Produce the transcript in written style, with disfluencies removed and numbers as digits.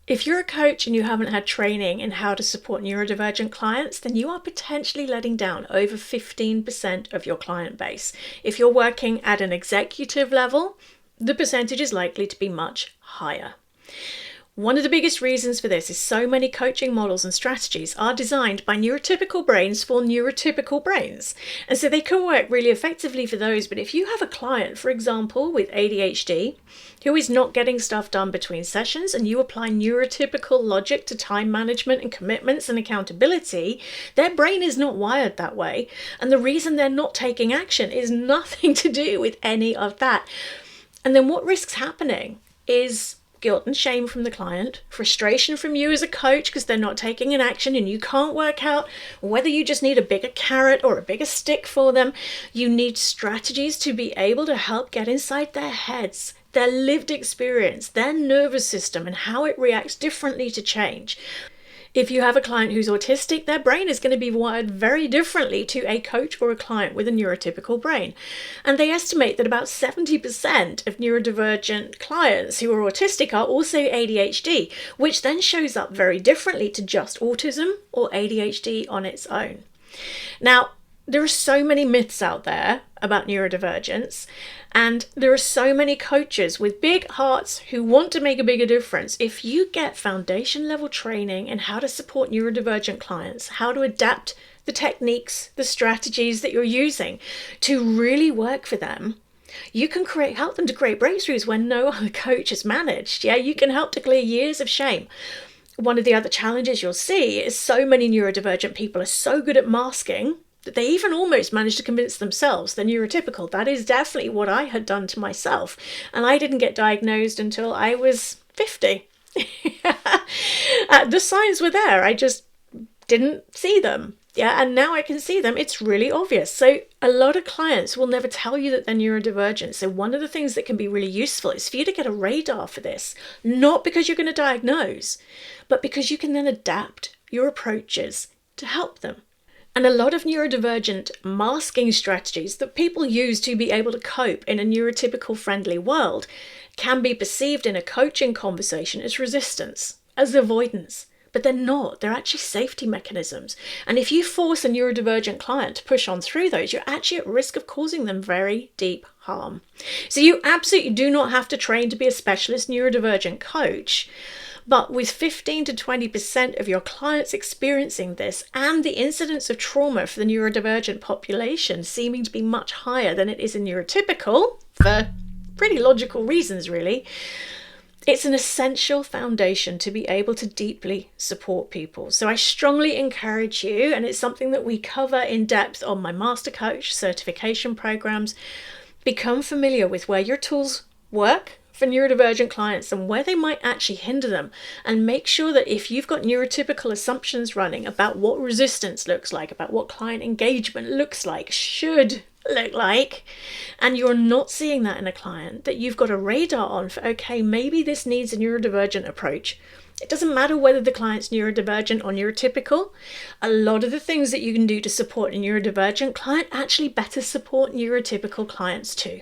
If you're a coach and you haven't had training in how to support neurodivergent clients, then you are potentially letting down over 15% of your client base. If you're working at an executive level, the percentage is likely to be much higher. One of the biggest reasons for this is so many coaching models and strategies are designed by neurotypical brains for neurotypical brains. And so they can work really effectively for those. But if you have a client, for example, with ADHD, who is not getting stuff done between sessions, and you apply neurotypical logic to time management and commitments and accountability, their brain is not wired that way. And the reason they're not taking action is nothing to do with any of that. And then what risks happening is guilt and shame from the client, frustration from you as a coach because they're not taking an action and you can't work out whether you just need a bigger carrot or a bigger stick for them. You need strategies to be able to help get inside their heads, their lived experience, their nervous system, and how it reacts differently to change. If you have a client who's autistic, their brain is going to be wired very differently to a coach or a client with a neurotypical brain. And they estimate that about 70% of neurodivergent clients who are autistic are also ADHD, which then shows up very differently to just autism or ADHD on its own. Now, there are so many myths out there about neurodivergence, and there are so many coaches with big hearts who want to make a bigger difference. If you get foundation level training in how to support neurodivergent clients, how to adapt the techniques, the strategies that you're using to really work for them, you can help them to create breakthroughs when no other coach has managed. Yeah, you can help to clear years of shame. One of the other challenges you'll see is so many neurodivergent people are so good at masking that they even almost managed to convince themselves they're neurotypical. That is definitely what I had done to myself. And I didn't get diagnosed until I was 50. The signs were there. I just didn't see them. Yeah, and now I can see them. It's really obvious. So a lot of clients will never tell you that they're neurodivergent. So one of the things that can be really useful is for you to get a radar for this, not because you're going to diagnose, but because you can then adapt your approaches to help them. And a lot of neurodivergent masking strategies that people use to be able to cope in a neurotypical friendly world can be perceived in a coaching conversation as resistance, as avoidance. But they're not. They're actually safety mechanisms. And if you force a neurodivergent client to push on through those, you're actually at risk of causing them very deep harm. So you absolutely do not have to train to be a specialist neurodivergent coach. But with 15 to 20% of your clients experiencing this, and the incidence of trauma for the neurodivergent population seeming to be much higher than it is in neurotypical, for pretty logical reasons really, it's an essential foundation to be able to deeply support people. So I strongly encourage you, and it's something that we cover in depth on my Master Coach certification programs, become familiar with where your tools work for neurodivergent clients and where they might actually hinder them, and make sure that if you've got neurotypical assumptions running about what resistance looks like, about what client engagement looks like, should look like, and you're not seeing that in a client, that you've got a radar on for, okay, maybe this needs a neurodivergent approach. It doesn't matter whether the client's neurodivergent or neurotypical. A lot of the things that you can do to support a neurodivergent client actually better support neurotypical clients too.